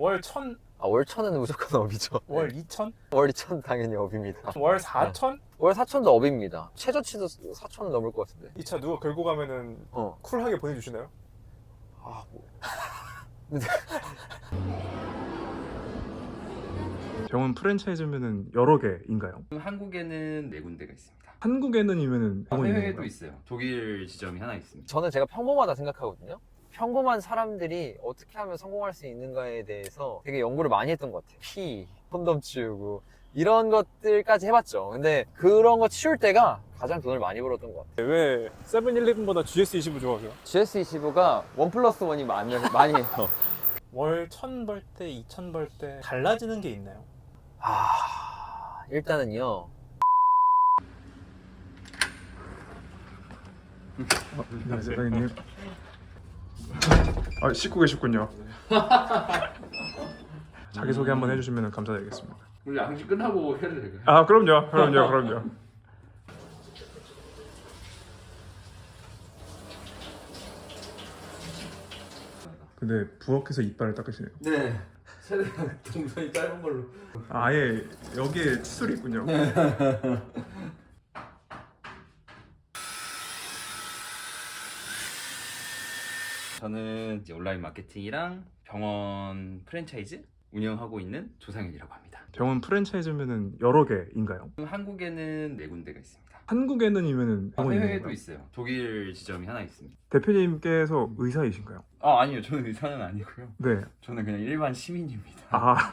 월 1000? 월 1000은 무조건 업이죠. 월 2000? 월 2000 당연히 업입니다. 월 4000? 월 4000도 업입니다. 최저치도 4000 넘을 것 같은데. 이 차 누가 긁고 가면은 쿨하게 보내주시나요? 아, 뭐. 병원 프랜차이즈면은 여러 개인가요? 한국에는 4군데가 있습니다. 한국에는이면은 병원이 해외에도 있나요? 있어요. 독일 지점이 하나 있습니다. 저는 제가 평범하다 생각하거든요. 평범한 사람들이 어떻게 하면 성공할 수 있는가에 대해서 되게 연구를 많이 했던 것 같아요. 피, 콘돔 치우고 이런 것들까지 해봤죠. 근데 그런 거 치울 때가 가장 돈을 많이 벌었던 것 같아요. 왜 세븐일레븐보다 GS25 좋아하세요? GS25가 1+1이 많이 해요. 월 1000 벌 때, 2000 벌 때 달라지는 게 있나요? 일단은요. 안녕하세요, 사장님. 씻고 계셨군요. 자기소개 한번 해주시면 감사드리겠습니다. 우리 양식 끝나고 해도 될까요? 아, 그럼요. 근데 부엌에서 이빨을 닦으시네요. 네. 최대한 동선이 짧은 걸로. 아예 여기에 칫솔이 있군요. 저는 이제 온라인 마케팅이랑 병원 프랜차이즈 운영하고 있는 조상현이라고 합니다. 병원 프랜차이즈면은 여러 개인가요? 한국에는 4군데가 있습니다. 한국에는이면은 병원이 해외에도 있나요? 있어요. 독일 지점이 하나 있습니다. 대표님께서 의사이신가요? 아니요. 저는 의사는 아니고요. 네. 저는 그냥 일반 시민입니다.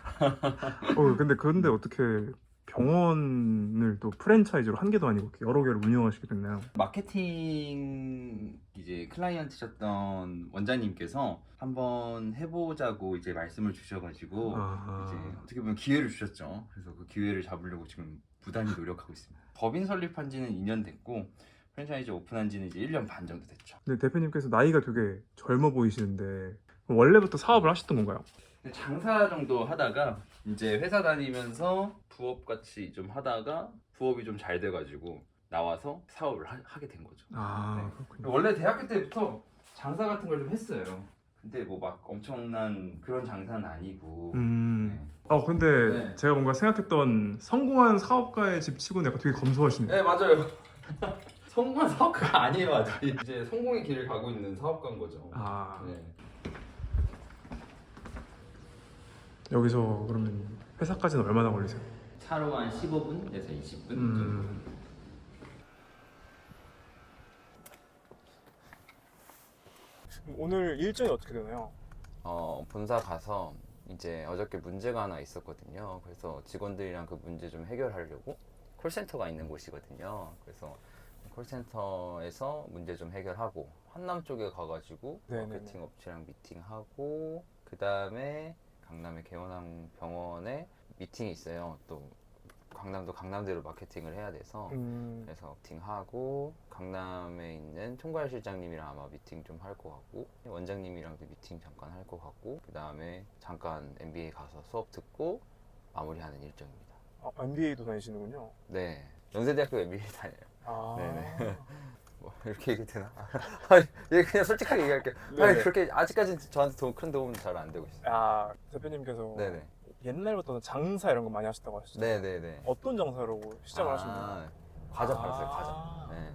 근데 어떻게 병원을 또 프랜차이즈로 한 개도 아니고 여러 개를 운영하시게 됐나요? 마케팅 이제 클라이언트셨던 원장님께서 한번 해보자고 이제 말씀을 주셔가지고 이제 어떻게 보면 기회를 주셨죠. 그래서 그 기회를 잡으려고 지금 부단히 노력하고 있습니다. 법인 설립한 지는 2년 됐고 프랜차이즈 오픈한 지는 이제 1년 반 정도 됐죠. 근데 대표님께서 나이가 되게 젊어 보이시는데 원래부터 사업을 하셨던 건가요? 장사 정도 하다가 이제 회사 다니면서 부업 같이 좀 하다가 부업이 좀 잘 돼가지고 나와서 사업을 하게 된 거죠. 그렇군요. 원래 대학교 때부터 장사 같은 걸 좀 했어요. 근데 뭐 막 엄청난 그런 장사는 아니고. 네. 근데 네. 제가 뭔가 생각했던 성공한 사업가의 집 치고는 약간 되게 검소하시네요. 네, 맞아요. 성공한 사업가가 아니에요 아직. 이제 성공의 길을 가고 있는 사업가인 거죠. 네. 여기서 그러면 회사까지는 얼마나 걸리세요? 차로 한 15분에서 20분 정도. 오늘 일정이 어떻게 되나요? 본사 가서 이제 어저께 문제가 하나 있었거든요. 그래서 직원들이랑 그 문제 좀 해결하려고 콜센터가 있는 곳이거든요. 그래서 콜센터에서 문제 좀 해결하고 한남 쪽에 가가지고 마케팅 업체랑 미팅하고 그 다음에 강남의 개원항 병원에 미팅이 있어요. 또 강남도 강남대로 마케팅을 해야 돼서 그래서 미팅하고 강남에 있는 총괄실장님이랑 아마 미팅 좀 할 것 같고 원장님이랑도 미팅 잠깐 할 것 같고 그 다음에 잠깐 MBA 가서 수업 듣고 마무리하는 일정입니다. MBA도 다니시는군요. 네, 연세대학교 MBA 다녀요. 네네. 뭐 이렇게 얘기 되나? 그냥 솔직하게 얘기할게요. 그렇게 아직까지 저한테 큰 도움은 잘 안 되고 있어요. 대표님께서 네네. 옛날부터는 장사 이런 거 많이 하셨다고 하셨잖아요. 네네네. 어떤 장사로 시작을 하신 거예요? 과자 팔았어요, 과자. 네.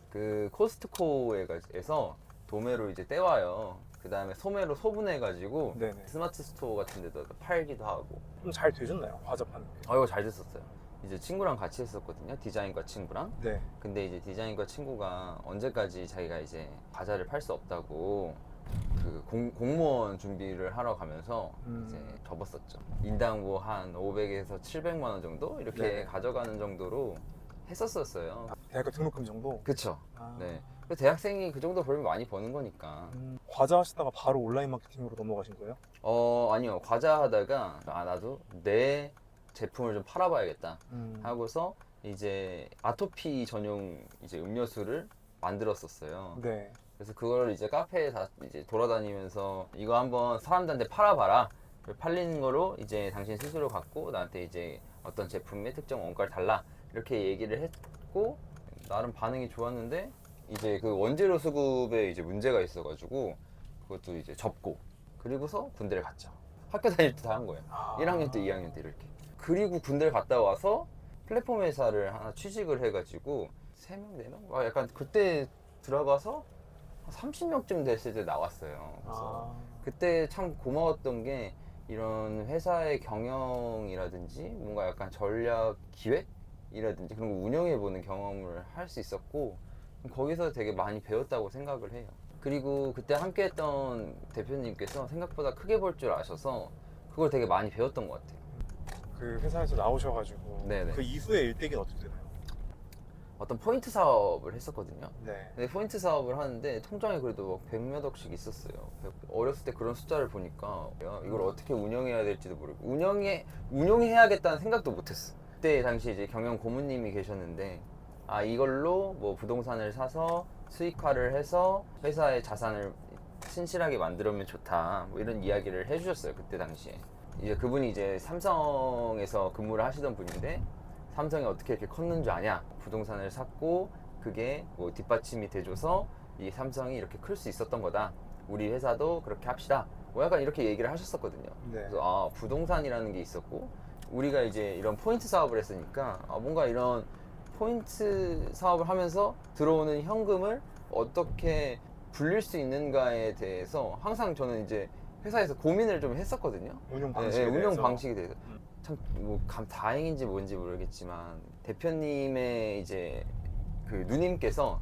그 코스트코에서 도매로 이제 떼와요. 그 다음에 소매로 소분해가지고 스마트 스토어 같은 데도 팔기도 하고. 좀 잘 되셨나요? 과자 파는 게? 이거 잘 됐었어요. 이제 친구랑 같이 했었거든요. 디자인과 친구랑. 네. 근데 이제 디자인과 친구가 언제까지 자기가 이제 과자를 팔 수 없다고 그 공무원 준비를 하러 가면서 이제 접었었죠. 인당 뭐 한 500에서 700만 원 정도 이렇게 가져가는 정도로 했었어요. 대학교 등록금 정도? 그쵸. 네. 대학생이 그 정도 벌면 많이 버는 거니까. 과자 하시다가 바로 온라인 마케팅으로 넘어가신 거예요? 아니요. 과자 하다가 나도 내 제품을 좀 팔아봐야겠다 하고서 이제 아토피 전용 이제 음료수를 만들었었어요. 네. 그래서 그걸 이제 카페에 다 이제 돌아다니면서 이거 한번 사람들한테 팔아봐라. 팔리는 거로 이제 당신 스스로 갖고 나한테 이제 어떤 제품의 특정 원가를 달라 이렇게 얘기를 했고 나름 반응이 좋았는데 이제 그 원재료 수급에 이제 문제가 있어가지고 그것도 이제 접고 그리고서 군대를 갔죠. 학교 다닐 때 다 한 거예요. 1학년 때 2학년 때 이렇게. 그리고 군대를 갔다 와서 플랫폼 회사를 하나 취직을 해가지고 3명 4명? 약간 그때 들어가서 30명쯤 됐을 때 나왔어요. 그래서 그때 참 고마웠던 게 이런 회사의 경영이라든지 뭔가 약간 전략 기획이라든지 그런 거 운영해보는 경험을 할 수 있었고 거기서 되게 많이 배웠다고 생각을 해요. 그리고 그때 함께 했던 대표님께서 생각보다 크게 볼 줄 아셔서 그걸 되게 많이 배웠던 것 같아요. 그 회사에서 나오셔가지고 네네. 그 이후의 일대기는 어떻게 되나요? 어떤 포인트 사업을 했었거든요. 네. 근데 포인트 사업을 하는데 통장에 그래도 막 100몇 억씩 있었어요. 어렸을 때 그런 숫자를 보니까 야, 이걸 어떻게 운영해야 될지도 모르고 운용해야겠다는 생각도 못했어. 그때 당시 이제 경영 고문님이 계셨는데 아 이걸로 뭐 부동산을 사서 수익화를 해서 회사의 자산을 신실하게 만들면 좋다 뭐 이런 이야기를 해주셨어요. 그때 당시에 이제 그분이 이제 삼성에서 근무를 하시던 분인데 삼성이 어떻게 이렇게 컸는 줄 아냐? 부동산을 샀고 그게 뭐 뒷받침이 돼줘서 이 삼성이 이렇게 클 수 있었던 거다. 우리 회사도 그렇게 합시다. 뭐 약간 이렇게 얘기를 하셨었거든요. 네. 그래서 아 부동산이라는 게 있었고 우리가 이제 이런 포인트 사업을 했으니까 아, 뭔가 이런 포인트 사업을 하면서 들어오는 현금을 어떻게 불릴 수 있는가에 대해서 항상 저는 이제 회사에서 고민을 좀 했었거든요. 운영 네, 방식에 운영 대해서. 방식에 대해서 참 뭐 다행인지 뭔지 모르겠지만 대표님의 이제 그 누님께서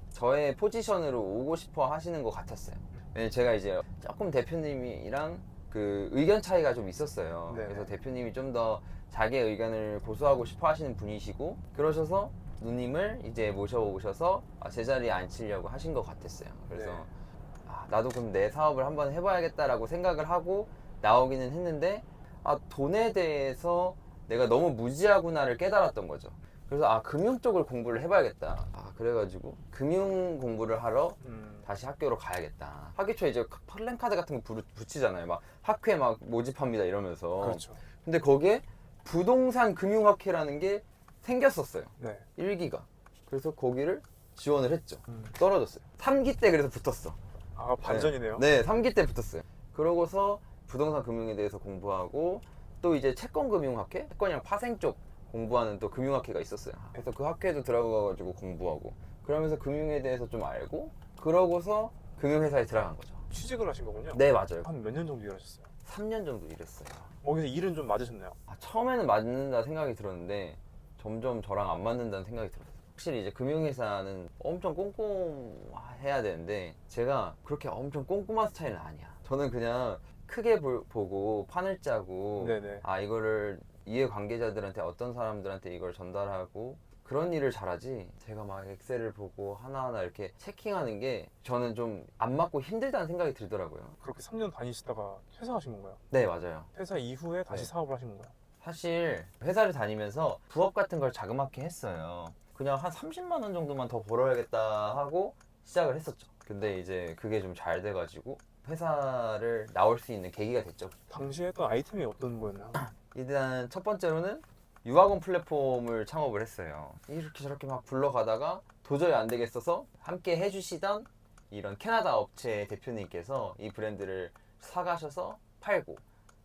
저의 포지션으로 오고 싶어 하시는 것 같았어요. 왜냐면 제가 이제 조금 대표님이랑 그 의견 차이가 좀 있었어요. 네네. 그래서 대표님이 좀 더 자기의 의견을 고수하고 싶어 하시는 분이시고 그러셔서 누님을 이제 모셔오셔서 제 자리에 앉히려고 하신 것 같았어요. 그래서 네. 아, 나도 그럼 내 사업을 한번 해봐야겠다라고 생각을 하고 나오기는 했는데 아, 돈에 대해서 내가 너무 무지하구나를 깨달았던 거죠. 그래서 아, 금융 쪽을 공부를 해봐야겠다. 아, 그래가지고 금융 공부를 하러 다시 학교로 가야겠다. 학기 초에 이제 플랜카드 같은 거 붙이잖아요. 막 학회 막 모집합니다 이러면서. 그렇죠. 근데 거기에 부동산 금융학회라는 게 생겼었어요. 네. 1기가. 그래서 거기를 지원을 했죠. 음. 떨어졌어요. 3기 때 그래서 붙었어. 아 반전이네요. 네, 3기 때 붙었어요. 그러고서 부동산 금융에 대해서 공부하고 또 이제 채권금융학회? 채권이랑 파생 쪽 공부하는 또 금융학회가 있었어요. 그래서 그 학회도 들어가가지고 공부하고 그러면서 금융에 대해서 좀 알고 그러고서 금융회사에 들어간 거죠. 취직을 하신 거군요. 네, 맞아요. 한 몇 년 정도 일하셨어요? 3년 정도 일했어요. 거기서 일은 좀 맞으셨나요? 아, 처음에는 맞는다 생각이 들었는데 점점 저랑 안 맞는다는 생각이 들었어요. 확실히 이제 금융회사는 엄청 꼼꼼해야 되는데 제가 그렇게 엄청 꼼꼼한 스타일은 아니야. 저는 그냥 크게 보고 판을 짜고 네네. 아 이거를 이해관계자들한테 어떤 사람들한테 이걸 전달하고 그런 일을 잘하지 제가 막 엑셀을 보고 하나하나 이렇게 체킹하는 게 저는 좀 안 맞고 힘들다는 생각이 들더라고요. 그렇게 3년 다니시다가 퇴사하신 건가요? 네, 맞아요. 퇴사 이후에 다시 네. 사업을 하신 건가요? 사실 회사를 다니면서 부업 같은 걸 자그맣게 했어요. 그냥 한 30만 원 정도만 더 벌어야겠다 하고 시작을 했었죠. 근데 이제 그게 좀 잘 돼가지고 회사를 나올 수 있는 계기가 됐죠. 당시에 했던 아이템이 어떤 거였나요? 일단 첫 번째로는 유학원 플랫폼을 창업을 했어요. 이렇게 저렇게 막 굴러가다가 도저히 안 되겠어서 함께 해주시던 이런 캐나다 업체 대표님께서 이 브랜드를 사가셔서 팔고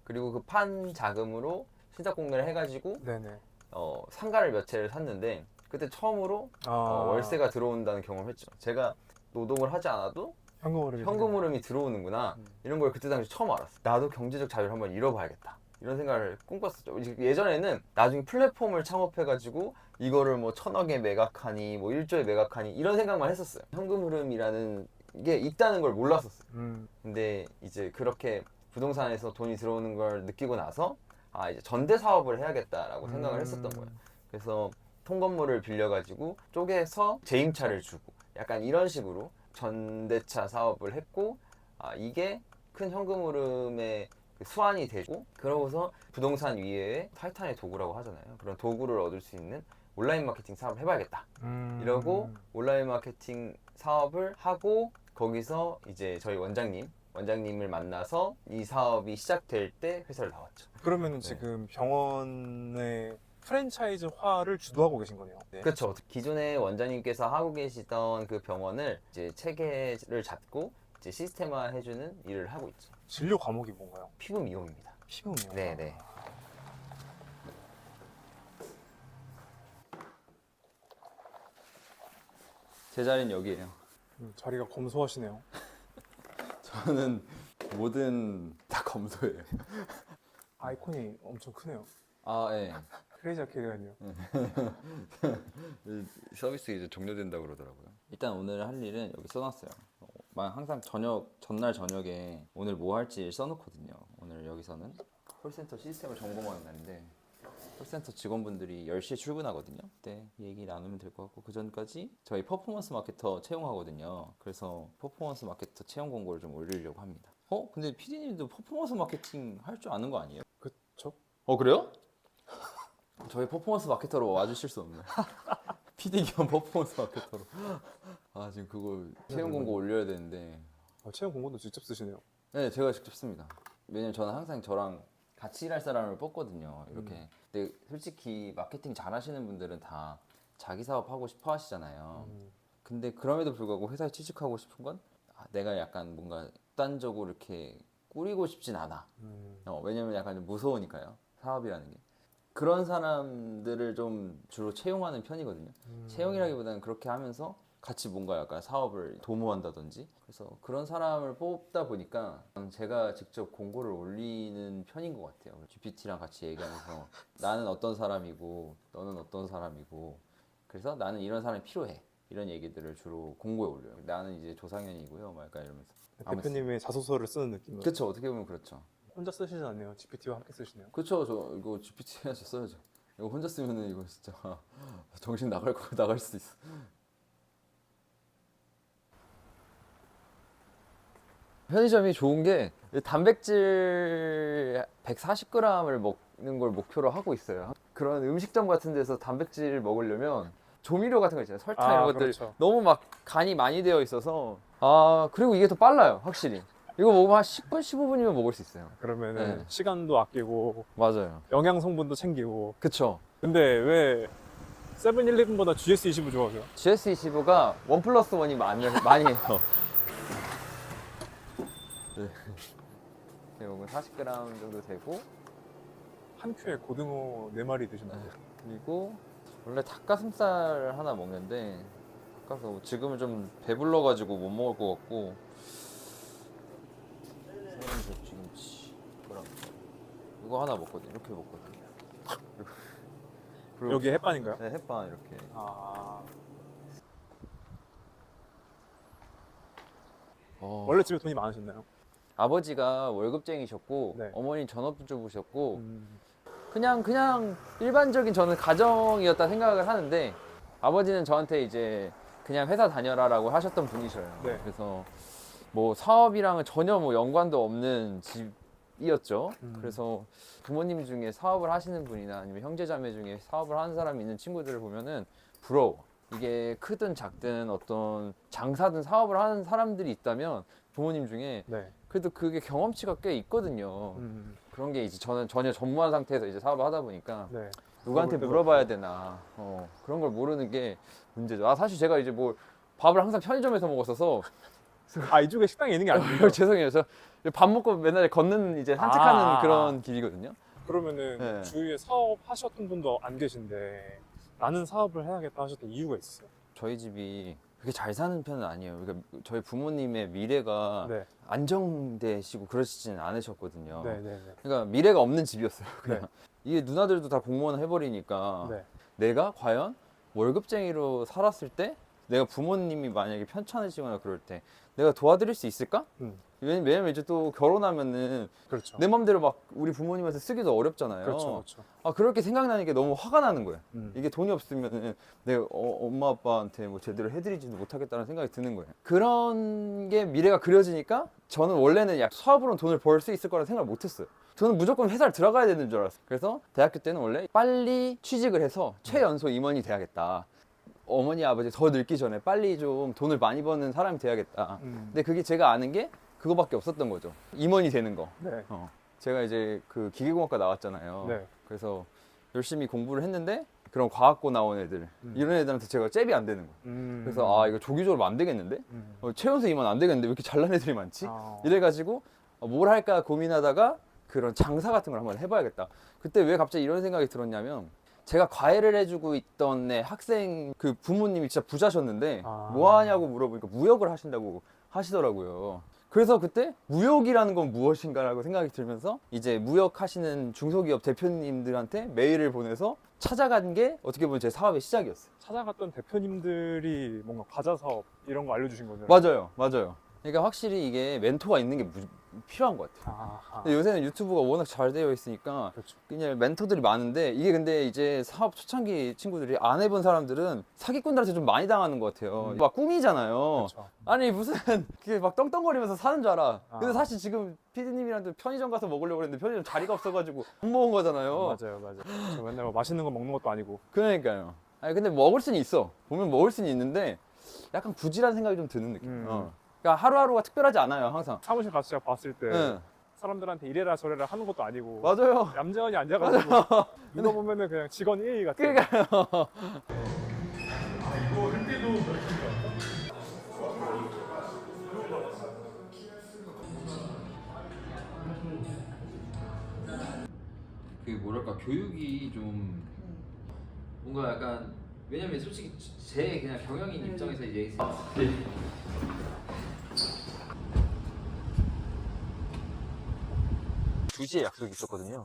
그리고 그 판 자금으로 신작 공매를 해가지고 네네. 상가를 몇 채를 샀는데 그때 처음으로 월세가 들어온다는 경험을 했죠. 제가 노동을 하지 않아도 현금 흐름이 들어오는구나 이런 걸 그때 당시 처음 알았어. 나도 경제적 자유를 한번 잃어봐야겠다 이런 생각을 꿈꿨었죠. 예전에는 나중에 플랫폼을 창업해가지고 이거를 뭐 1000억에 매각하니 뭐 1조에 매각하니 이런 생각만 했었어요. 현금 흐름이라는 게 있다는 걸 몰랐었어요. 근데 이제 그렇게 부동산에서 돈이 들어오는 걸 느끼고 나서 아 이제 전대 사업을 해야겠다라고 생각을 했었던 거예요. 그래서 통건물을 빌려가지고 쪼개서 재임차를 주고 약간 이런 식으로 전대차 사업을 했고 아 이게 큰 현금 흐름의 수완이 되고 그러고서 부동산 위에 타이탄의 도구라고 하잖아요. 그런 도구를 얻을 수 있는 온라인 마케팅 사업을 해봐야겠다 이러고 온라인 마케팅 사업을 하고 거기서 이제 저희 원장님을 만나서 이 사업이 시작될 때 회사를 나왔죠. 그러면은 지금 병원의 프랜차이즈화를 주도하고 계신 거네요. 네. 그렇죠. 기존에 원장님께서 하고 계시던 그 병원을 이제 체계를 잡고 이제 시스템화 해주는 일을 하고 있죠. 진료 과목이 뭔가요? 피부 미용입니다. 피부요. 네네. 제 자리는 여기예요. 자리가 검소하시네요. 저는 뭐든 다 검소해요. 아이콘이 엄청 크네요. 아, 예. 크레이지 아케이드가요. 서비스 이제 종료된다고 그러더라고요. 일단 오늘 할 일은 여기 써놨어요. 항상 전날 저녁에 오늘 뭐 할지 써놓거든요. 오늘 여기서는 콜센터 시스템을 점검하는 날인데 콜센터 직원분들이 10시에 출근하거든요. 그때 얘기 나누면 될 것 같고 그 전까지 저희 퍼포먼스 마케터 채용하거든요. 그래서 퍼포먼스 마케터 채용 공고를 좀 올리려고 합니다. 근데 PD님도 퍼포먼스 마케팅 할 줄 아는 거 아니에요? 그쵸? 그래요? 저희 퍼포먼스 마케터로 와주실 수 없나요? PD 겸 퍼포먼스 마케터로. 아 지금 그거 채용 공고 올려야 되는데. 채용 공고도 직접 쓰시네요. 네, 제가 직접 씁니다. 왜냐면 저는 항상 저랑 같이 일할 사람을 뽑거든요. 이렇게. 근데 솔직히 마케팅 잘하시는 분들은 다 자기 사업 하고 싶어 하시잖아요. 근데 그럼에도 불구하고 회사에 취직하고 싶은 건 내가 약간 뭔가 극단적으로 이렇게 꾸리고 싶진 않아. 왜냐면 약간 좀 무서우니까요. 사업이라는 게. 그런 사람들을 좀 주로 채용하는 편이거든요. 채용이라기보다는 그렇게 하면서 같이 뭔가 약간 사업을 도모한다든지. 그래서 그런 사람을 뽑다 보니까 제가 직접 공고를 올리는 편인 것 같아요. GPT랑 같이 얘기하면서 나는 어떤 사람이고 너는 어떤 사람이고 그래서 나는 이런 사람이 필요해. 이런 얘기들을 주로 공고에 올려요. 나는 이제 조상현이고요. 막 약간 이러면서. 대표님의 자소서를 쓰는 느낌으로. 그쵸. 어떻게 보면 그렇죠. 혼자 쓰시지 않네요. GPT와 함께 쓰시네요. 그쵸. 저 이거 GPT에서 써야죠. 이거 혼자 쓰면은 이거 진짜 정신 나갈 수도 있어. 편의점이 좋은 게 단백질 140g을 먹는 걸 목표로 하고 있어요. 그런 음식점 같은 데서 단백질 먹으려면 조미료 같은 거 있잖아요. 설탕 이런 것들 그렇죠. 너무 막 간이 많이 되어 있어서 그리고 이게 더 빨라요. 확실히. 이거 먹으면 한 10분, 15분이면 먹을 수 있어요. 그러면은 네. 시간도 아끼고 맞아요. 영양 성분도 챙기고. 그쵸. 근데 왜 세븐일레븐보다 GS25 좋아하세요? GS25가 1+1이 많이 해요. 네. 이건 40g 정도 되고 한 큐에 고등어 4마리 드신다고. 그리고 원래 닭가슴살 하나 먹는데 지금은 좀 배불러가지고 못 먹을 것 같고 새우젓 튀김치 이거 하나 먹거든요. 이렇게 먹거든요. 그리고 여기 햇반인가요? 네, 햇반 이렇게. 원래 집에 돈이 많으셨나요? 아버지가 월급쟁이셨고 네. 어머니 전업주부셨고 그냥 일반적인 저는 가정이었다 생각을 하는데 아버지는 저한테 이제 그냥 회사 다녀라라고 하셨던 분이셔요. 네. 그래서 뭐 사업이랑은 전혀 뭐 연관도 없는 집이었죠. 그래서 부모님 중에 사업을 하시는 분이나 아니면 형제자매 중에 사업을 하는 사람이 있는 친구들을 보면은 부러워. 이게 크든 작든 어떤 장사든 사업을 하는 사람들이 있다면 부모님 중에 네. 그래도 그게 경험치가 꽤 있거든요. 그런 게 이제 저는 전혀 전무한 상태에서 이제 사업을 하다 보니까 네. 누구한테 물어봐야 되나 그런 걸 모르는 게 문제죠. 사실 제가 이제 뭐 밥을 항상 편의점에서 먹었어서 이쪽에 식당에 있는 게 아니에요? 죄송해요. 저 밥 먹고 맨날 걷는 이제 산책하는 그런 길이거든요. 그러면은 네. 주위에 사업 하셨던 분도 안 계신데 나는 사업을 해야겠다 하셨던 이유가 있었어요? 저희 집이 그렇게 잘 사는 편은 아니에요. 그러니까 저희 부모님의 미래가 네. 안정되시고 그러시지는 않으셨거든요. 네네네. 그러니까 미래가 없는 집이었어요. 그냥 네. 이게 누나들도 다 공무원 해버리니까 네. 내가 과연 월급쟁이로 살았을 때 내가 부모님이 만약에 편찮으시거나 그럴 때 내가 도와드릴 수 있을까? 왜냐면 이제 또 결혼하면은 그렇죠. 내 맘대로 막 우리 부모님한테 쓰기도 어렵잖아요. 그렇죠. 그렇게 생각나는 게 너무 화가 나는 거예요. 이게 돈이 없으면은 내가 엄마 아빠한테 뭐 제대로 해드리지도 못하겠다는 생각이 드는 거예요. 그런 게 미래가 그려지니까 저는 원래는 사업으로는 돈을 벌 수 있을 거라 생각을 못했어요. 저는 무조건 회사를 들어가야 되는 줄 알았어요. 그래서 대학교 때는 원래 빨리 취직을 해서 최연소 임원이 돼야겠다. 어머니 아버지 더 늙기 전에 빨리 좀 돈을 많이 버는 사람이 돼야겠다. 근데 그게 제가 아는 게 그거밖에 없었던 거죠. 임원이 되는 거. 네. 제가 이제 그 기계공학과 나왔잖아요. 네. 그래서 열심히 공부를 했는데 그런 과학고 나온 애들 이런 애들한테 제가 잽이 안 되는 거예요. 그래서 이거 조기적으로 안 되겠는데? 최연소 임원 안 되겠는데 왜 이렇게 잘난 애들이 많지? 이래가지고 뭘 할까 고민하다가 그런 장사 같은 걸 한번 해봐야겠다. 그때 왜 갑자기 이런 생각이 들었냐면 제가 과외를 해주고 있던 애 학생 그 부모님이 진짜 부자셨는데 뭐 하냐고 물어보니까 무역을 하신다고 하시더라고요. 그래서 그때 무역이라는 건 무엇인가라고 생각이 들면서 이제 무역하시는 중소기업 대표님들한테 메일을 보내서 찾아간 게 어떻게 보면 제 사업의 시작이었어요. 찾아갔던 대표님들이 뭔가 과자 사업 이런 거 알려주신 거네요. 맞아요, 맞아요. 그러니까 확실히 이게 멘토가 있는 게 필요한 것 같아요. 아하. 근데 요새는 유튜브가 워낙 잘 되어 있으니까 그렇죠. 그냥 멘토들이 많은데 이게 근데 이제 사업 초창기 친구들이 안 해본 사람들은 사기꾼들한테 좀 많이 당하는 것 같아요. 막 꿈이잖아요. 그렇죠. 아니 무슨 그게 막 떵떵거리면서 사는 줄 알아. 아. 근데 사실 지금 피디님이랑도 편의점 가서 먹으려고 했는데 편의점 자리가 없어가지고 못 먹은 거잖아요. 맞아요. 저 맨날 뭐 맛있는 거 먹는 것도 아니고. 그러니까요. 아니 근데 먹을 수는 있어. 보면 먹을 수는 있는데 약간 굳이라는 생각이 좀 드는 느낌. 그러니까 하루하루가 특별하지 않아요, 항상. 사무실 가서 제가 봤을 때 네. 사람들한테 이래라 저래라 하는 것도 아니고 맞아요. 얌전히 앉아가지고 누가 보면은 그냥 직원 1위 같아요. 그러니까요. 그 뭐랄까 교육이 좀 뭔가 약간 왜냐면 솔직히 제 그냥 경영인 입장에서 이제 2시에 약속이 있었거든요.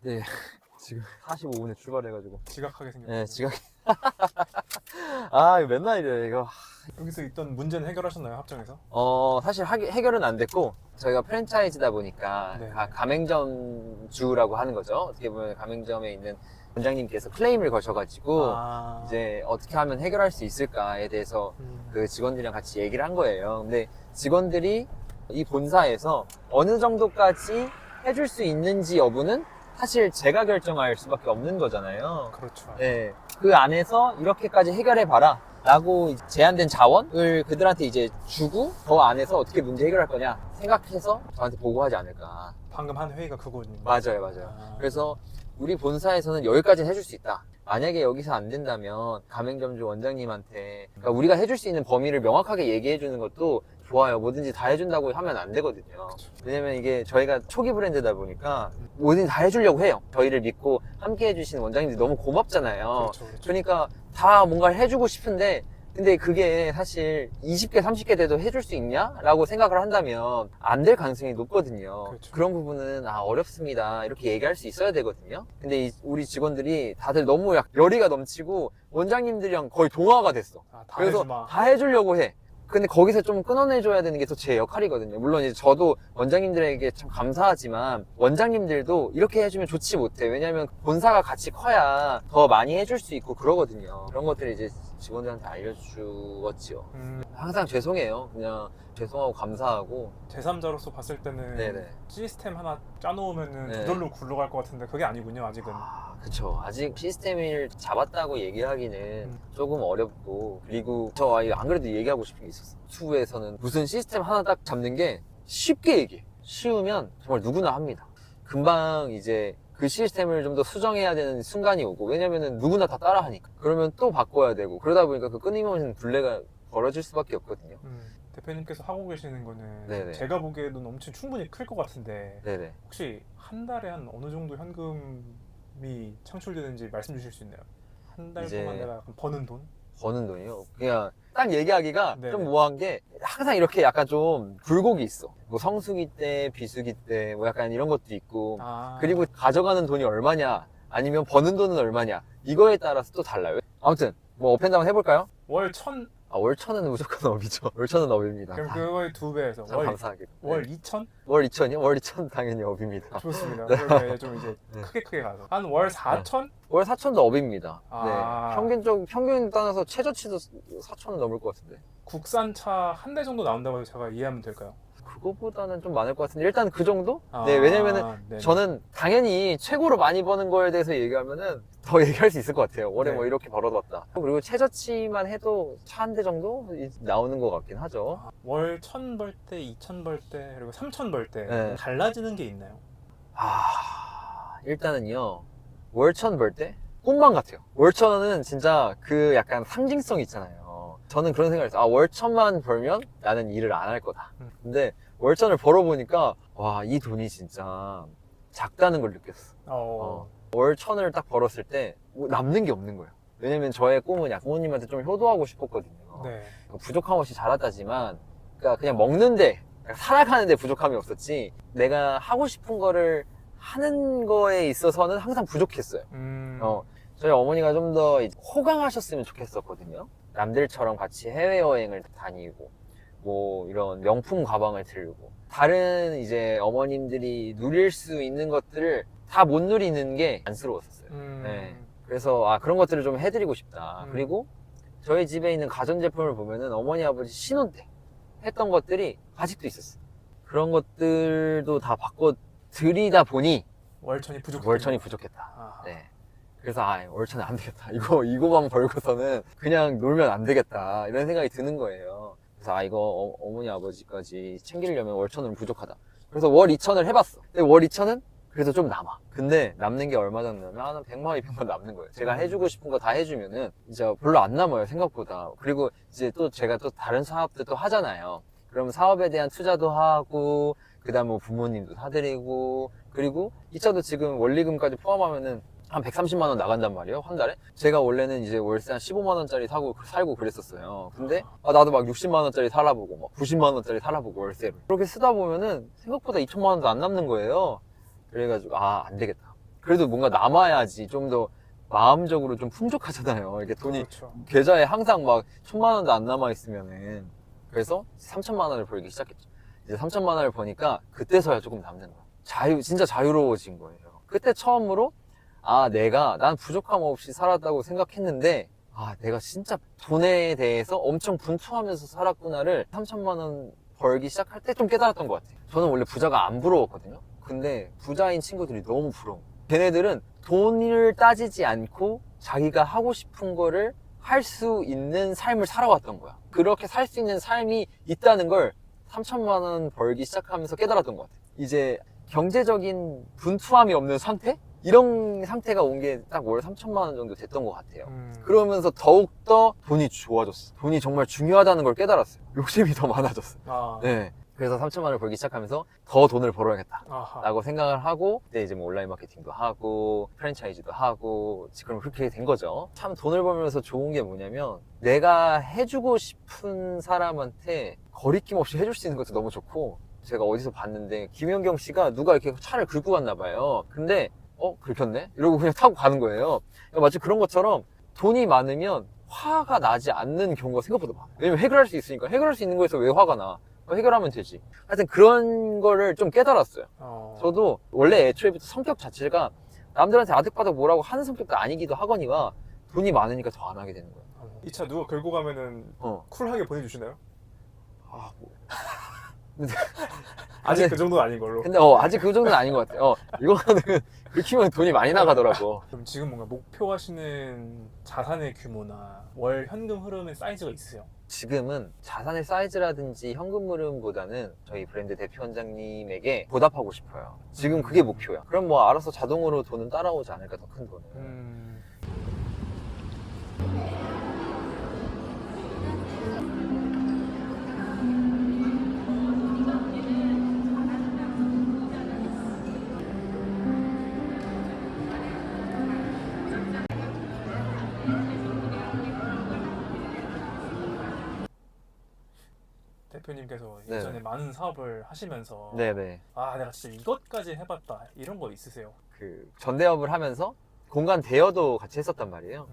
네, 지금 45분에 출발해가지고. 지각하게 생겼어요. 네, 지각. 아, 이거 맨날 이래, 이거. 여기서 있던 문제는 해결하셨나요, 합정에서? 사실 해결은 안 됐고, 저희가 프랜차이즈다 보니까, 네. 가맹점주라고 하는 거죠. 어떻게 보면 가맹점에 있는 원장님께서 클레임을 거셔가지고, 이제 어떻게 하면 해결할 수 있을까에 대해서 그 직원들이랑 같이 얘기를 한 거예요. 근데 직원들이 이 본사에서 어느 정도까지 해줄 수 있는지 여부는 사실 제가 결정할 수밖에 없는 거잖아요. 그렇죠. 네, 그 안에서 이렇게까지 해결해봐라 라고 제한된 자원을 그들한테 이제 주고 더 안에서 어떻게 문제 해결할 거냐 생각해서 저한테 보고하지 않을까. 방금 한 회의가 그거였는데. 맞아요. 그래서 우리 본사에서는 여기까지는 해줄 수 있다. 만약에 여기서 안 된다면 가맹점주 원장님한테 그러니까 우리가 해줄 수 있는 범위를 명확하게 얘기해 주는 것도 좋아요. 뭐든지 다 해준다고 하면 안 되거든요. 왜냐면 이게 저희가 초기 브랜드다 보니까 뭐든지 다 해주려고 해요. 저희를 믿고 함께 해주시는 원장님들이 너무 고맙잖아요. 그렇죠. 그러니까 다 뭔가를 해주고 싶은데 근데 그게 사실 20개, 30개 돼도 해줄 수 있냐? 라고 생각을 한다면 안 될 가능성이 높거든요. 그렇죠. 그런 부분은 어렵습니다. 이렇게 얘기할 수 있어야 되거든요. 근데 우리 직원들이 다들 너무 열의가 넘치고 원장님들이랑 거의 동화가 됐어. 다 그래서 해주마. 다 해주려고 해. 근데 거기서 좀 끊어내줘야 되는 게 또 제 역할이거든요. 물론 이제 저도 원장님들에게 참 감사하지만 원장님들도 이렇게 해주면 좋지 못해. 왜냐면 본사가 같이 커야 더 많이 해줄 수 있고 그러거든요. 그런 것들을 이제 직원들한테 알려주었지요. 항상 죄송해요. 그냥 죄송하고 감사하고. 제3자로서 봤을 때는 네네. 시스템 하나 짜놓으면은 네. 저절로 굴러갈 것 같은데 그게 아니군요, 아직은. 그쵸. 아직 시스템을 잡았다고 얘기하기는 조금 어렵고, 그리고 저 안 그래도 얘기하고 싶은 게 있었어. 투에서는 무슨 시스템 하나 딱 잡는 게 쉽게 얘기해. 쉬우면 정말 누구나 합니다. 금방 이제 그 시스템을 좀 더 수정해야 되는 순간이 오고, 왜냐면은 누구나 다 따라 하니까. 그러면 또 바꿔야 되고, 그러다 보니까 그 끊임없는 굴레가 벌어질 수밖에 없거든요. 대표님께서 하고 계시는 거는 네네. 제가 보기에는 엄청 충분히 클 것 같은데 네네. 혹시 한 달에 한 어느 정도 현금이 창출되는지 말씀 주실 수 있나요? 한 달 이제- 동안 내가 버는 돈? 버는 돈이요? 그냥 딱 얘기하기가 네네. 좀 뭐한 게 항상 이렇게 약간 좀 굴곡이 있어. 뭐 성수기 때, 비수기 때, 뭐 약간 이런 것도 있고. 그리고 가져가는 돈이 얼마냐, 아니면 버는 돈은 얼마냐, 이거에 따라서 또 달라요. 아무튼 뭐 업앤다운 해볼까요? 월 1,000? 월 1,000은 무조건 업이죠. 월 1,000은 업입니다. 그럼 그거의 2배에서 참 감사하게. 월 네. 2,000? 월 2,000이요? 월 2,000 당연히 업입니다. 좋습니다. 네. 그러니까 좀 이제 네. 크게 가서 한 월 4,000? 월 4,000도 업입니다. 아. 네. 평균 따라서 최저치도 4,000은 넘을 것 같은데. 국산차 한 대 정도 나온다고 제가 이해하면 될까요? 그거보다는 좀 많을 것 같은데 일단 그 정도? 아, 네, 왜냐면은 네네. 저는 당연히 최고로 많이 버는 거에 대해서 얘기하면은 더 얘기할 수 있을 것 같아요. 월에 네. 뭐 이렇게 벌어뒀다. 그리고 최저치만 해도 차 한 대 정도 나오는 것 같긴 하죠. 월 1,000 벌 때, 2,000 벌 때, 그리고 3,000 벌 때 네. 달라지는 게 있나요? 일단은요, 월 1,000 벌 때 꿈만 같아요. 월 1,000은 진짜 그 약간 상징성 있잖아요. 저는 그런 생각을 했어요. 아, 월천만 벌면 나는 일을 안 할 거다. 음. 근데 월천을 벌어보니까 와, 이 돈이 진짜 작다는 걸 느꼈어. 월천을 딱 벌었을 때 뭐 남는 게 없는 거예요. 왜냐면 저의 꿈은 약 부모님한테 좀 효도하고 싶었거든요. 네. 부족함 없이 자랐다지만, 그러니까 그냥 먹는데, 살아가는데 부족함이 없었지, 내가 하고 싶은 거를 하는 거에 있어서는 항상 부족했어요. 저희 어머니가 좀 더 호강하셨으면 좋겠었거든요. 남들처럼 같이 해외여행을 다니고, 뭐 이런 명품 가방을 들고, 다른 이제 어머님들이 누릴 수 있는 것들을 다 못 누리는 게 안쓰러웠었어요. 네. 그래서 그런 것들을 좀 해드리고 싶다. 그리고 저희 집에 있는 가전제품을 보면은 어머니 아버지 신혼 때 했던 것들이 아직도 있었어요. 그런 것들도 다 바꿔드리다 보니 월천이 부족했다. 아하. 네. 그래서 월천은 안 되겠다. 이거만 벌고서는 그냥 놀면 안 되겠다. 이런 생각이 드는 거예요. 그래서 이거 어머니 아버지까지 챙기려면 월천은 부족하다. 그래서 월 2천을 해봤어. 근데 월 2천은 그래도 좀 남아. 근데 남는 게 얼마 정도냐면 한 100만, 200만 남는 거예요. 제가 해주고 싶은 거 다 해주면은 이제 별로 안 남아요, 생각보다. 그리고 이제 또 제가 또 다른 사업들도 하잖아요. 그럼 사업에 대한 투자도 하고, 그 다음 뭐 부모님도 사드리고, 그리고 이 차도 지금 원리금까지 포함하면은 한 130만 원 나간단 말이에요, 한 달에. 제가 원래는 이제 월세 한 15만 원짜리 살고 그랬었어요. 근데 나도 막 60만 원짜리 살아보고 막 90만 원짜리 살아보고 월세로. 그렇게 쓰다 보면은 생각보다 2천만 원도 안 남는 거예요. 그래가지고 안 되겠다. 그래도 뭔가 남아야지 좀 더 마음적으로 좀 풍족하잖아요. 이렇게 돈이 그렇죠. 계좌에 항상 막 1,000만 원도 안 남아 있으면은. 그래서 3천만 원을 벌기 시작했죠. 이제 3천만 원을 버니까 그때서야 조금 남는 거야. 진짜 자유로워진 거예요. 그때 처음으로 난 부족함 없이 살았다고 생각했는데 내가 진짜 돈에 대해서 엄청 분투하면서 살았구나를 3천만 원 벌기 시작할 때 좀 깨달았던 것 같아요. 저는 원래 부자가 안 부러웠거든요. 근데 부자인 친구들이 너무 부러워. 걔네들은 돈을 따지지 않고 자기가 하고 싶은 거를 할 수 있는 삶을 살아왔던 거야. 그렇게 살 수 있는 삶이 있다는 걸 3천만 원 벌기 시작하면서 깨달았던 것 같아요. 이제 경제적인 분투함이 없는 상태? 이런 상태가 온 게 딱 월 3천만 원 정도 됐던 것 같아요. 그러면서 더욱더 돈이 좋아졌어. 돈이 정말 중요하다는 걸 깨달았어요. 욕심이 더 많아졌어요. 네. 그래서 3천만 원을 벌기 시작하면서 더 돈을 벌어야겠다 라고 생각을 하고, 그때 이제 뭐 온라인 마케팅도 하고 프랜차이즈도 하고 지금 그렇게 된 거죠. 참 돈을 벌면서 좋은 게 뭐냐면, 내가 해주고 싶은 사람한테 거리낌 없이 해줄 수 있는 것도 너무 좋고, 제가 어디서 봤는데 김연경 씨가 누가 이렇게 차를 긁고 갔나 봐요. 근데 긁혔네? 이러고 그냥 타고 가는 거예요. 마치 그런 것처럼 돈이 많으면 화가 나지 않는 경우가 생각보다 많아요. 왜냐면 해결할 수 있으니까. 해결할 수 있는 거에서 왜 화가 나? 해결하면 되지. 하여튼 그런 거를 좀 깨달았어요. 저도 원래 애초에부터 성격 자체가 남들한테 아득바득 뭐라고 하는 성격도 아니기도 하거니와 돈이 많으니까 더 안 하게 되는 거예요. 이 차 누가 긁고 가면은 쿨하게 보내주시나요? 아직 그 정도는 아닌 걸로. 근데 아직 그 정도는 아닌 것 같아요. 이거는 긁히면 돈이 많이 나가더라고. 그럼 지금 뭔가 목표하시는 자산의 규모나 월 현금 흐름의 사이즈가 있으세요? 지금은 자산의 사이즈라든지 현금 흐름보다는 저희 브랜드 대표 원장님에게 보답하고 싶어요. 지금 그게 목표야. 그럼 뭐 알아서 자동으로 돈은 따라오지 않을까, 더 큰 돈은. 대표님께서 네네. 예전에 많은 사업을 하시면서 네네. 내가 진짜 이것까지 해봤다 이런 거 있으세요? 그 전대업을 하면서 공간 대여도 같이 했었단 말이에요.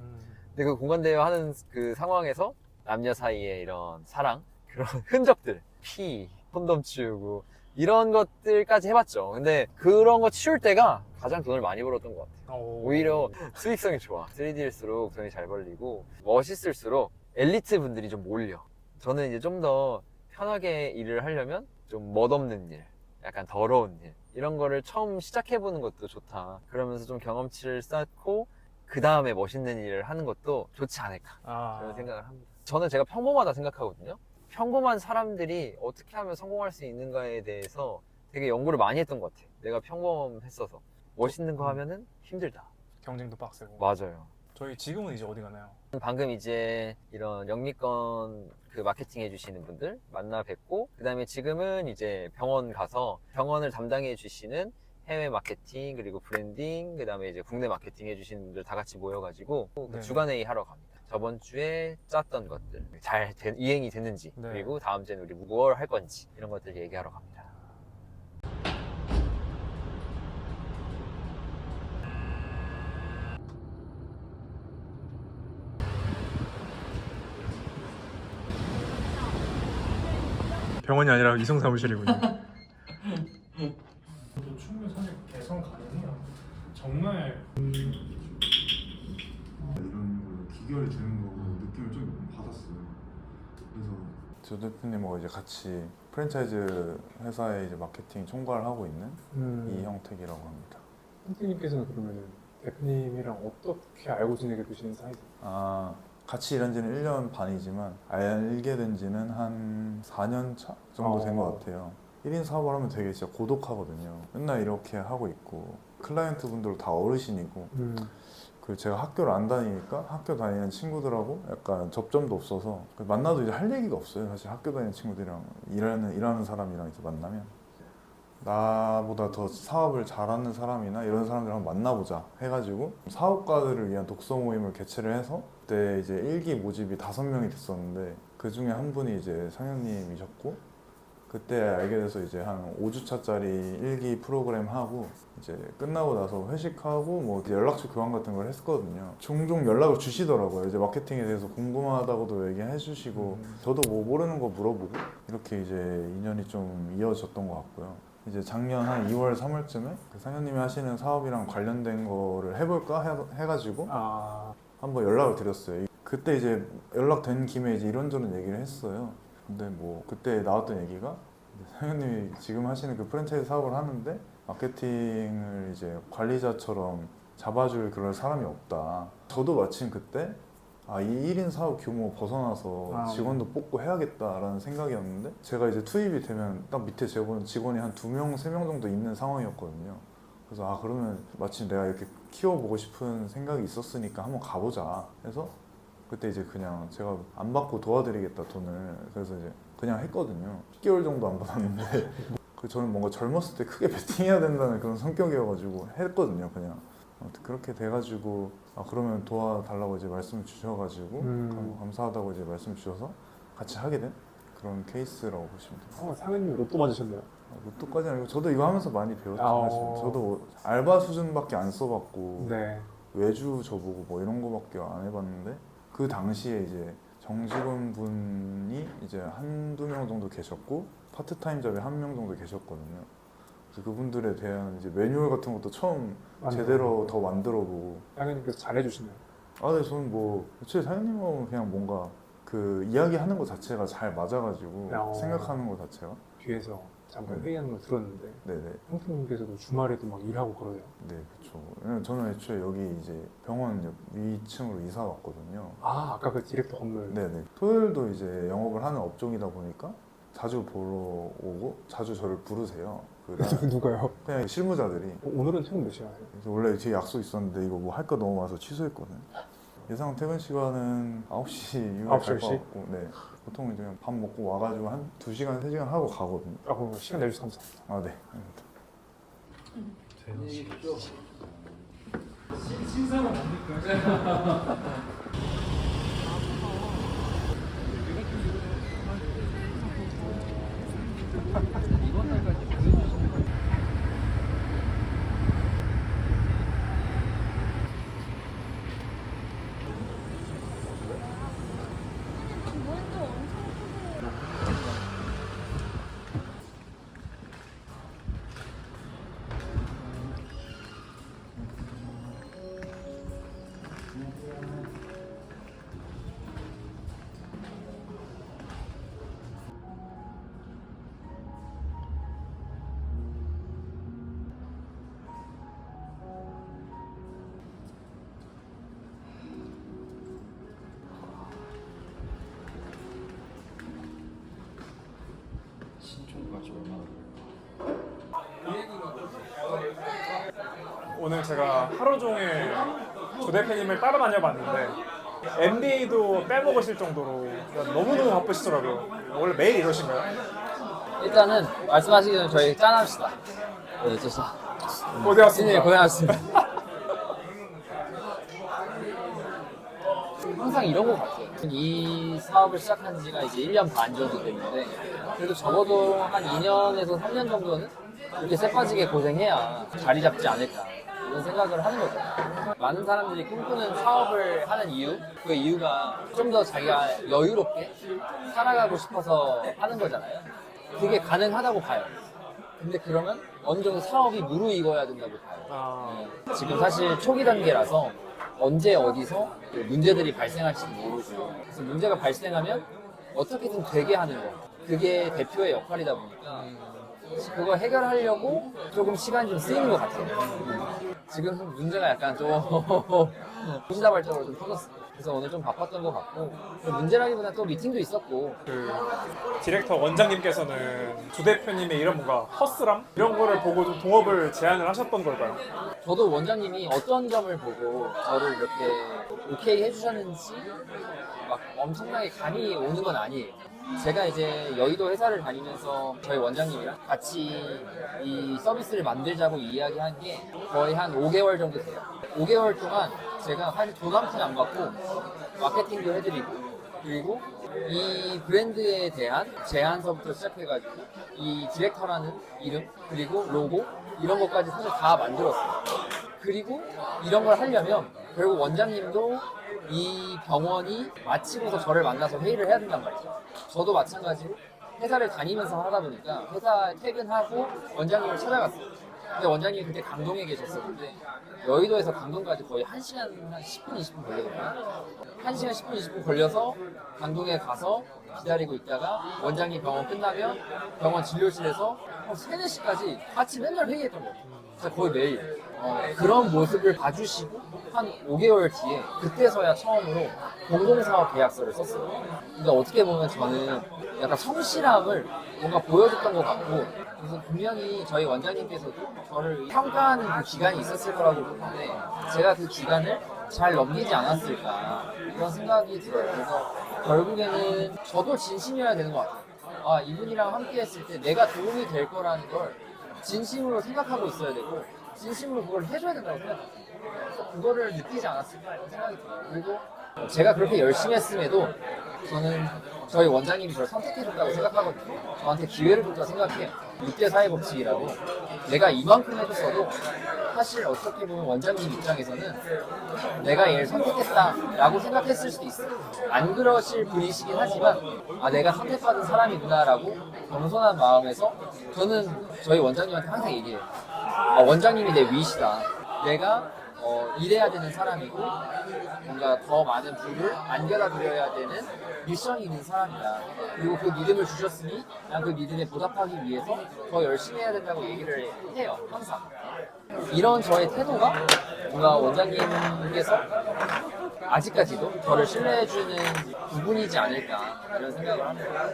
근데 그 공간 대여하는 그 상황에서 남녀 사이에 이런 사랑, 그런 흔적들, 피, 콘돔 치우고 이런 것들까지 해봤죠. 근데 그런 거 치울 때가 가장 돈을 많이 벌었던 것 같아요. 오히려 수익성이 좋아. 3D일수록 돈이 잘 벌리고 멋있을수록 엘리트 분들이 좀 몰려. 저는 이제 좀 더 편하게 일을 하려면 좀 멋없는 일, 약간 더러운 일, 이런 거를 처음 시작해보는 것도 좋다. 그러면서 좀 경험치를 쌓고 그 다음에 멋있는 일을 하는 것도 좋지 않을까, 그런 생각을 합니다. 저는 제가 평범하다 생각하거든요. 평범한 사람들이 어떻게 하면 성공할 수 있는가에 대해서 되게 연구를 많이 했던 것 같아요. 내가 평범했어서 멋있는 거 하면은 힘들다. 경쟁도 빡세고. 맞아요. 저희 지금은 이제 어디 가나요? 방금 이제 이런 영미권 그 마케팅 해주시는 분들 만나 뵙고, 그 다음에 지금은 이제 병원 가서 병원을 담당해 주시는 해외 마케팅 그리고 브랜딩, 그 다음에 이제 국내 마케팅 해주시는 분들 다 같이 모여가지고 그 네. 주간회의 하러 갑니다. 저번 주에 짰던 것들 잘 이행이 됐는지, 네. 그리고 다음 주에는 우리 뭘 할 건지 이런 것들 얘기하러 갑니다. 병원이 아니라 이성 사무실이군요. 충분히 사실 개선 가능해요. 정말 이런 걸로 기결이 되는 거고 느낌을 좀 받았어요. 그래서 조 대표님하고 이제 같이 프랜차이즈 회사의 이제 마케팅 총괄을 하고 있는 이형택이라고 합니다. 선생님께서는 그러면은 대표님이랑 어떻게 알고 지내게 되시는 사이세요? 아, 같이 일한 지는 1년 반이지만 알게 된 지는 한 4년 차 정도 된 것 같아요. 1인 사업을 하면 되게 진짜 고독하거든요. 맨날 이렇게 하고 있고 클라이언트 분들 다 어르신이고 그 제가 학교를 안 다니니까 학교 다니는 친구들하고 약간 접점도 없어서 만나도 이제 할 얘기가 없어요. 사실 학교 다니는 친구들이랑 일하는 사람이랑 이제 만나면 나보다 더 사업을 잘하는 사람이나 이런 사람들 한번 만나보자 해가지고 사업가들을 위한 독서 모임을 개최를 해서 그때 이제 1기 모집이 5명이 됐었는데 그 중에 한 분이 이제 상현님이셨고, 그때 알게 돼서 이제 한 5주차짜리 1기 프로그램 하고 이제 끝나고 나서 회식하고 뭐 이제 연락처 교환 같은 걸 했거든요. 종종 연락을 주시더라고요. 이제 마케팅에 대해서 궁금하다고도 얘기해 주시고 저도 뭐 모르는 거 물어보고 이렇게 이제 인연이 좀 이어졌던 것 같고요. 이제 작년 한 2월, 3월쯤에 그 상현님이 하시는 사업이랑 관련된 거를 해볼까 해가지고 한번 연락을 드렸어요. 그때 이제 연락된 김에 이제 이런저런 얘기를 했어요. 근데 뭐 그때 나왔던 얘기가 상현님이 지금 하시는 그 프랜차이즈 사업을 하는데 마케팅을 이제 관리자처럼 잡아줄 그럴 사람이 없다. 저도 마침 그때 이 1인 사업 규모 벗어나서 직원도 뽑고 해야겠다라는 생각이었는데 제가 이제 투입이 되면 딱 밑에 직원이 한 2명, 3명 정도 있는 상황이었거든요. 그래서 그러면 마침 내가 이렇게 키워보고 싶은 생각이 있었으니까 한번 가보자 해서 그때 이제 그냥 제가 안 받고 도와드리겠다 돈을. 그래서 이제 그냥 했거든요. 10개월 정도 안 받았는데 저는 뭔가 젊었을 때 크게 베팅해야 된다는 그런 성격이어가지고 했거든요. 그냥 그렇게 돼가지고 그러면 도와달라고 이제 말씀을 주셔가지고 감사하다고 이제 말씀 주셔서 같이 하게 된 그런 케이스라고 보시면 돼요. 상현님 로또 맞으셨네요. 로또까지 아니고 저도 이거 하면서 많이 배웠죠. 사실. 저도 알바 수준밖에 안 써봤고 네. 외주 저보고 뭐 이런 거밖에 안 해봤는데 그 당시에 이제 정직원분이 이제 한두 명 정도 계셨고 파트타임 잡이 1명 정도 계셨거든요. 그래서 그분들에 대한 이제 매뉴얼 같은 것도 처음 제대로 더 만들어보고. 상현님께서 잘해주시네요. 네, 저는 뭐 애초에 사장님하고 그냥 뭔가 그 이야기하는 것 자체가 잘 맞아가지고 생각하는 것 자체가. 뒤에서 잠깐 회의하는 걸 들었는데 네네. 형님께서도 주말에도 막 일하고 그러요. 네, 그렇죠. 저는 애초에 여기 이제 병원 옆 위층으로 이사 왔거든요. 아까 그 디렉터 건물. 네네. 토요일도 이제 영업을 하는 업종이다 보니까 자주 보러 오고 자주 저를 부르세요. 누가요? 그냥 실무자들이. 오늘은 퇴근 몇 시에 하세요? 그래서 원래 뒤에 약속 있었는데 이거 뭐 할 거 너무 많아서 취소했거든. 예상 퇴근 시간은 9시 이후에 9시, 갈것 10시? 같고, 네. 보통 이제 그냥 밥 먹고 와가지고 한 2시간, 3시간 하고 가거든요. 그럼 시간 내주셔서 감사합니다. 네. 신상은 뭡니까? 오늘 제가 하루 종일 조 대표님을 따라다녀봤는데 MBA도 빼먹으실 정도로 너무너무 바쁘시더라고요. 원래 매일 이러신가요? 일단은 말씀하시기 전에 저희 짠합시다. 네, 좋습니다. 고생하셨습니다. 네, 고생하셨습니다. 항상 이런 것 같아요. 이 사업을 시작한 지가 이제 1년 반 정도 됐는데 그래도 적어도 한 2년에서 3년 정도는 이렇게 쎄빠지게 고생해야 자리 잡지 않을까 이런 생각을 하는 거죠. 많은 사람들이 꿈꾸는 사업을 하는 이유, 그 이유가 좀 더 자기가 여유롭게 살아가고 싶어서 하는 거잖아요. 그게 가능하다고 봐요. 근데 그러면 어느 정도 사업이 무르익어야 된다고 봐요. 지금 사실 초기 단계라서 언제 어디서 문제들이 발생할지도 모르고 그래서 문제가 발생하면 어떻게든 되게 하는 거 그게 대표의 역할이다 보니까 그거 해결하려고 조금 시간이 좀 쓰이는 것 같아요. 지금 문제가 약간 좀 시다발적으로 좀 터졌어요. 그래서 오늘 좀 바빴던 것 같고 문제라기보다 또 미팅도 있었고 그 디렉터 원장님께서는 조 대표님의 이런 뭔가 허스람 이런 거를 보고 좀 동업을 제안을 하셨던 걸까요? 저도 원장님이 어떤 점을 보고 저를 이렇게 오케이 해주셨는지 막 엄청나게 감이 오는 건 아니에요. 제가 이제 여의도 회사를 다니면서 저희 원장님이랑 같이 이 서비스를 만들자고 이야기한 게 거의 한 5개월 정도 돼요. 5개월 동안 제가 사실 돈 한 푼 안 받고 마케팅도 해드리고 그리고 이 브랜드에 대한 제안서부터 시작해가지고 이 디렉터라는 이름 그리고 로고 이런 것까지 사실 다 만들었어요. 그리고 이런 걸 하려면 결국 원장님도 이 병원이 마치고서 저를 만나서 회의를 해야 된단 말이죠. 저도 마찬가지로 회사를 다니면서 하다 보니까 회사 퇴근하고 원장님을 찾아갔어요. 근데 원장님이 그때 강동에 계셨었는데 여의도에서 강동까지 거의 1시간 한 10분, 20분 걸리거든요. 1시간 10분, 20분 걸려서 강동에 가서 기다리고 있다가 원장님 병원 끝나면 병원 진료실에서 3, 4시까지 같이 맨날 회의했던 거예요. 진짜 거의 매일. 그런 모습을 봐주시고 한 5개월 뒤에 그때서야 처음으로 공동사업 계약서를 썼어요. 그러니까 어떻게 보면 저는 약간 성실함을 뭔가 보여줬던 것 같고 그래서 분명히 저희 원장님께서도 저를 평가하는 그 기간이 있었을 거라고 보는데 제가 그 기간을 잘 넘기지 않았을까 이런 생각이 들어요. 그래서 결국에는 저도 진심이어야 되는 것 같아요. 아, 이분이랑 함께 했을 때 내가 도움이 될 거라는 걸 진심으로 생각하고 있어야 되고 진심으로 그걸 해줘야 된다고 생각해요. 그래서 그거를 느끼지 않았을까 이런 생각이 들어요. 그리고 제가 그렇게 열심히 했음에도 저는 저희 원장님이 저를 선택해줬다고 생각하거든요. 저한테 기회를 줬다고 생각해요. 6대 사회 법칙이라고 내가 이만큼 해줬어도 사실 어떻게 보면 원장님 입장에서는 내가 얘를 선택했다라고 생각했을 수도 있어요. 안 그러실 분이시긴 하지만 아 내가 선택받은 사람이구나라고 겸손한 마음에서 저는 저희 원장님한테 항상 얘기해요. 원장님이 내 위시다. 내가 일해야 되는 사람이고 뭔가 더 많은 부를 안겨다 드려야 되는 미션이 있는 사람이다. 그리고 그 믿음을 주셨으니 난 그 믿음에 보답하기 위해서 더 열심히 해야 된다고 얘기를 해요. 항상. 이런 저의 태도가 뭔가 원장님께서 아직까지도 저를 신뢰해주는 부분이지 않을까 이런 생각을 합니다.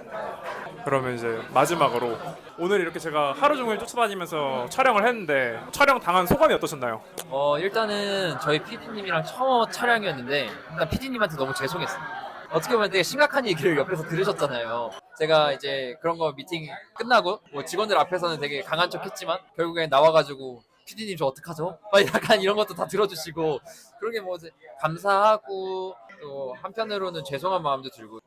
그러면 이제 마지막으로 오늘 이렇게 제가 하루 종일 쫓아다니면서 촬영을 했는데 촬영 당한 소감이 어떠셨나요? 일단은 저희 PD님이랑 처음 촬영이었는데 일단 PD님한테 너무 죄송했어요. 어떻게 보면 되게 심각한 얘기를 옆에서 들으셨잖아요. 제가 이제 그런 거 미팅 끝나고 뭐 직원들 앞에서는 되게 강한 척 했지만 결국엔 나와가지고 PD님 저 어떡하죠? 막 약간 이런 것도 다 들어주시고 그런 게 뭐 감사하고 또 한편으로는 죄송한 마음도 들고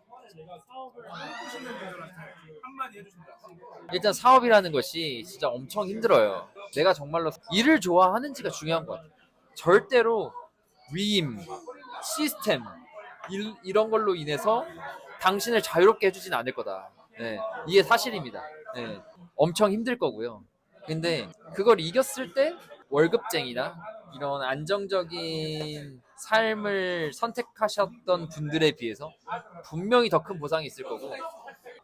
일단 사업이라는 것이 진짜 엄청 힘들어요. 내가 정말로 일을 좋아하는지가 중요한 것 같아요. 절대로 위임, 시스템 이런 걸로 인해서 당신을 자유롭게 해주진 않을 거다. 네, 이게 사실입니다. 네, 엄청 힘들 거고요. 근데 그걸 이겼을 때 월급쟁이나 이런 안정적인 삶을 선택하셨던 분들에 비해서 분명히 더 큰 보상이 있을 거고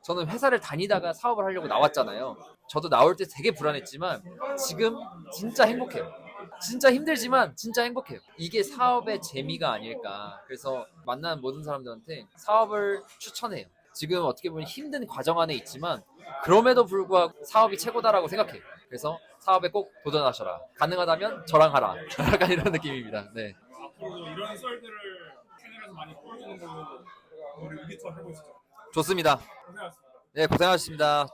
저는 회사를 다니다가 사업을 하려고 나왔잖아요. 저도 나올 때 되게 불안했지만 지금 진짜 행복해요. 진짜 힘들지만 진짜 행복해요. 이게 사업의 재미가 아닐까. 그래서 만나는 모든 사람들한테 사업을 추천해요. 지금 어떻게 보면 힘든 과정 안에 있지만 그럼에도 불구하고 사업이 최고다라고 생각해요. 그래서 사업에 꼭 도전하셔라. 가능하다면 저랑 하라. 약간 이런 느낌입니다. 네. 앞으로도 이런 썰들을 채널에서 많이 보여주는 걸로 우리 위기투어 해보시죠. 좋습니다. 고생하셨습니다. 네, 고생하셨습니다.